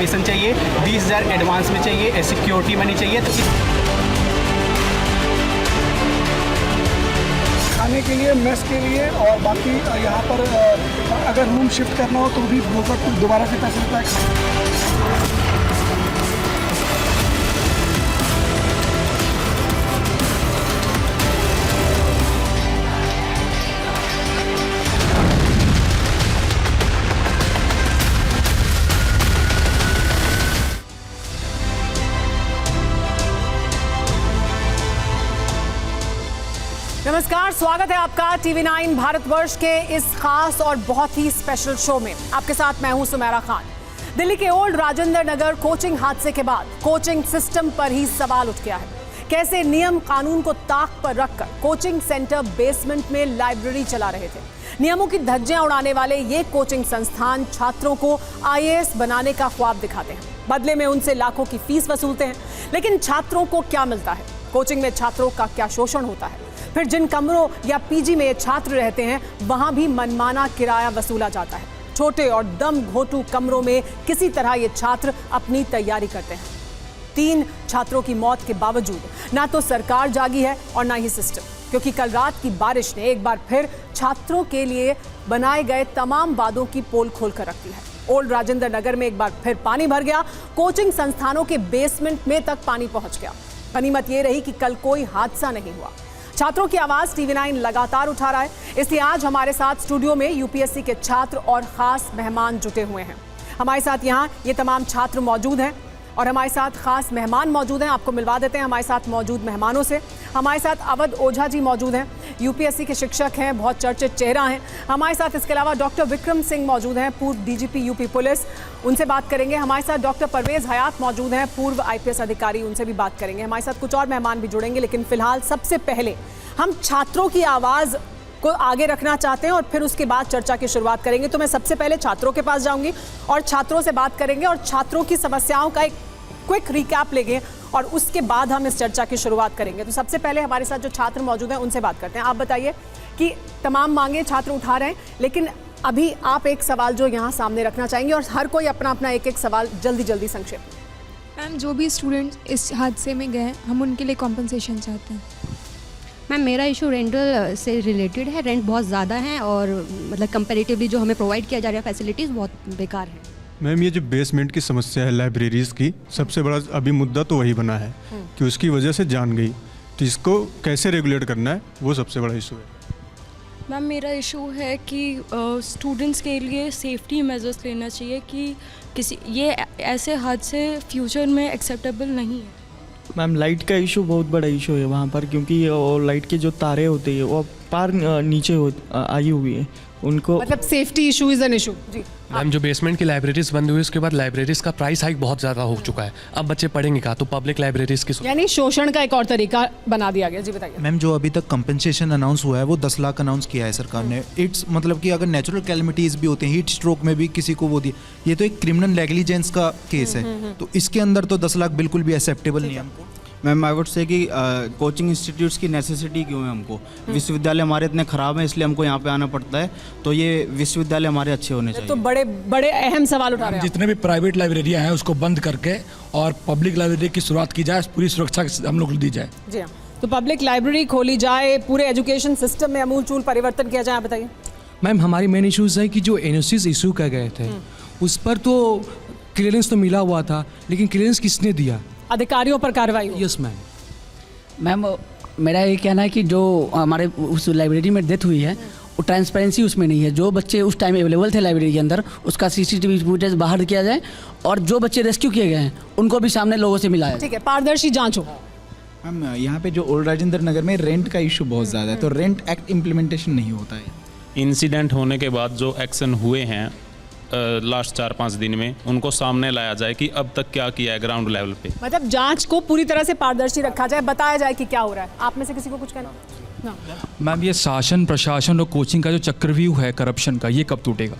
Commission चाहिए, 20,000 advance में चाहिए, सिक्योरिटी मनी चाहिए। तो खाने के लिए, मेस के लिए और बाकी यहाँ पर अगर रूम शिफ्ट करना हो तो भी ब्रोकर को दोबारा से पैसे देता है। नमस्कार, स्वागत है आपका TV9 भारतवर्ष के इस खास और बहुत ही स्पेशल शो में। आपके साथ मैं हूं सुमेरा खान। दिल्ली के ओल्ड राजेंद्र नगर कोचिंग हादसे के बाद कोचिंग सिस्टम पर ही सवाल उठ गया है। कैसे नियम कानून को ताक पर रखकर कोचिंग सेंटर बेसमेंट में लाइब्रेरी चला रहे थे। नियमों की धज्जियां उड़ाने वाले ये कोचिंग संस्थान छात्रों को IAS बनाने का ख्वाब दिखाते हैं, बदले में उनसे लाखों की फीस वसूलते हैं। लेकिन छात्रों को क्या मिलता है? कोचिंग में छात्रों का क्या शोषण होता है? फिर जिन कमरों या PG में ये छात्र रहते हैं वहां भी मनमाना किराया वसूला जाता है। छोटे और दम घोंटू कमरों में किसी तरह ये छात्र अपनी तैयारी करते हैं। 3 छात्रों की मौत के बावजूद ना तो सरकार जागी है और ना ही सिस्टम, क्योंकि कल रात की बारिश ने एक बार फिर छात्रों के लिए बनाए गए तमाम वादों की पोल खोल कर रख दी है। ओल्ड राजेंद्र नगर में एक बार फिर पानी भर गया। कोचिंग संस्थानों के बेसमेंट में तक पानी पहुंच गया। गनीमत ये रही कि कल कोई हादसा नहीं हुआ। छात्रों की आवाज TV9 लगातार उठा रहा है, इसलिए आज हमारे साथ स्टूडियो में UPSC के छात्र और खास मेहमान जुटे हुए हैं। हमारे साथ यहाँ ये तमाम छात्र मौजूद हैं और हमारे साथ खास मेहमान मौजूद हैं। आपको मिलवा देते हैं हमारे साथ मौजूद मेहमानों से। हमारे साथ अवध ओझा जी मौजूद हैं, UPSC के शिक्षक हैं, बहुत चर्चित चेहरा हैं। हमारे साथ इसके अलावा डॉक्टर विक्रम सिंह मौजूद हैं, पूर्व DGP UP पुलिस, उनसे बात करेंगे। हमारे साथ डॉक्टर परवेज हयात मौजूद हैं, पूर्व IPS अधिकारी, उनसे भी बात करेंगे। हमारे साथ कुछ और मेहमान भी जुड़ेंगे, लेकिन फिलहाल सबसे पहले हम छात्रों की आवाज़ को आगे रखना चाहते हैं और फिर उसके बाद चर्चा की शुरुआत करेंगे। तो मैं सबसे पहले छात्रों के पास जाऊंगी और छात्रों से बात करेंगे और छात्रों की समस्याओं का एक क्विक रिकैप लेंगे और उसके बाद हम इस चर्चा की शुरुआत करेंगे। तो सबसे पहले हमारे साथ जो छात्र मौजूद हैं उनसे बात करते हैं। आप बताइए कि तमाम मांगे छात्र उठा रहे हैं, लेकिन अभी आप एक सवाल जो यहाँ सामने रखना चाहेंगे और हर कोई अपना अपना एक सवाल जल्दी संक्षेप। मैम, जो भी स्टूडेंट्स इस हादसे में गए हम उनके लिए कॉम्पनसेशन चाहते हैं। मैम, मेरा इशू रेंटल से रिलेटेड है। रेंट बहुत ज़्यादा है और मतलब कंपैरेटिवली जो हमें प्रोवाइड किया जा रहा है फैसिलिटीज़ बहुत बेकार है। मैम, ये जो बेसमेंट की समस्या है लाइब्रेरीज की, सबसे बड़ा अभी मुद्दा तो वही बना है कि उसकी वजह से जान गई। तो इसको कैसे रेगुलेट करना है, वो सबसे बड़ा इशू है। मैम, मेरा इशू है कि स्टूडेंट्स के लिए सेफ्टी मेजर्स लेना चाहिए कि ये ऐसे हादसे फ्यूचर में एक्सेप्टेबल नहीं है। मैम, लाइट का इशू बहुत बड़ा इशू है वहाँ पर, क्योंकि लाइट के जो तारे होते हैं वो पार नीचे आई हुई है उनको, मतलब safety issue is an issue. जी मैम, जो बेसमेंट की लाइब्रेरीज बंद हुई उसके बाद लाइब्रेरीज का प्राइस हाइक बहुत ज़्यादा हो चुका है। अब बच्चे पढ़ेंगे कहाँ? तो पब्लिक लाइब्रेरीज की, यानी शोषण का एक और तरीका बना दिया गया। जी बताइए। मैम, जो अभी तक कंपनसेशन अनाउंस हुआ है वो 10 लाख अनाउंस किया है सरकार ने। इट्स मतलब कि अगर नेचुरल कैलेमिटीज़ भी होते हैं, हीट स्ट्रोक में भी किसी को वो दी, ये तो एक क्रिमिनल नेग्लिजेंस का केस है, तो इसके अंदर तो 10 लाख बिल्कुल भी एक्सेप्टेबल नहीं है हमको। मैम, आई वुड से कि कोचिंग इंस्टीट्यूट्स की नेसेसिटी क्यों है हमको? विश्वविद्यालय हमारे इतने ख़राब हैं इसलिए हमको यहाँ पे आना पड़ता है, तो ये विश्वविद्यालय हमारे अच्छे होने चाहिए। तो बड़े बड़े अहम सवाल उठा रहे हैं। जितने भी प्राइवेट लाइब्रेरियाँ हैं उसको बंद करके और पब्लिक लाइब्रेरी की शुरुआत की जाए, पूरी सुरक्षा हम लोग दी जाए। जी हाँ, तो पब्लिक लाइब्रेरी खोली जाए, पूरे एजुकेशन सिस्टम में अमूलचूल परिवर्तन किया जाए। आप बताइए। मैम, हमारी मेन इशूज़ है कि जो NOCs इशू कर गए थे उस पर तो क्लियरेंस तो मिला हुआ था, लेकिन क्लियरेंस किसने दिया? अधिकारियों पर कार्रवाई। Yes ma'am. मैम, मेरा ये कहना है कि जो हमारे उस लाइब्रेरी में डेथ हुई है वो ट्रांसपेरेंसी उसमें नहीं है। जो बच्चे उस टाइम अवेलेबल थे लाइब्रेरी के अंदर उसका CCTV फुटेज बाहर किया जाए और जो बच्चे रेस्क्यू किए गए हैं उनको भी सामने लोगों से मिलाया। ठीक है, पारदर्शी जांच हो। हम यहाँ पे जो ओल्ड राजेंद्र नगर में रेंट का इशू बहुत ज़्यादा है, तो रेंट एक्ट इम्प्लीमेंटेशन नहीं होता है। इंसिडेंट होने के बाद जो एक्शन हुए हैं लास्ट 4-5 दिन में, उनको सामने लाया जाए कि अब तक क्या किया है ग्राउंड लेवल पे। मतलब जांच को पूरी तरह से पारदर्शी रखा जाए, बताया जाए कि क्या हो रहा है। आप में से किसी को कुछ कहना? मैम, ये शासन प्रशासन और कोचिंग का जो चक्रव्यूह है करप्शन का, ये कब टूटेगा?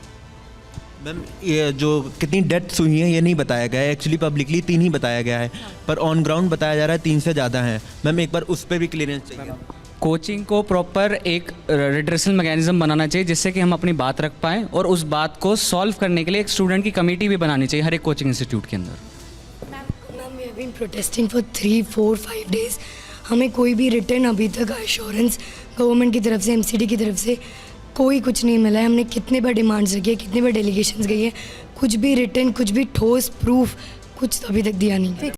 मैम, ये जो कितनी डेथ्स हुई हैं ये नहीं बताया गया है। एक्चुअली पब्लिकली 3 ही बताया गया है, पर ऑन ग्राउंड बताया जा रहा है 3 से ज़्यादा हैं। मैम, एक बार उस पर भी क्लियरेंस चाहिए। कोचिंग को प्रॉपर एक रिड्रेसल मैकेनिज्म बनाना चाहिए जिससे कि हम अपनी बात रख पाएँ, और उस बात को सॉल्व करने के लिए एक स्टूडेंट की कमेटी भी बनानी चाहिए हर एक कोचिंग इंस्टीट्यूट के अंदर। Ma'am we have been protesting for 3, 4, 5 days. हमें कोई भी रिटर्न अभी तक एश्योरेंस गवर्नमेंट की तरफ से, एमसीडी की तरफ से कोई कुछ नहीं मिला है। हमने कितने बार डिमांड्स रखी है, कितने बार डेलीगेशंस गई है, कुछ भी रिटर्न, कुछ भी ठोस प्रूफ कुछ अभी तक दिया नहीं।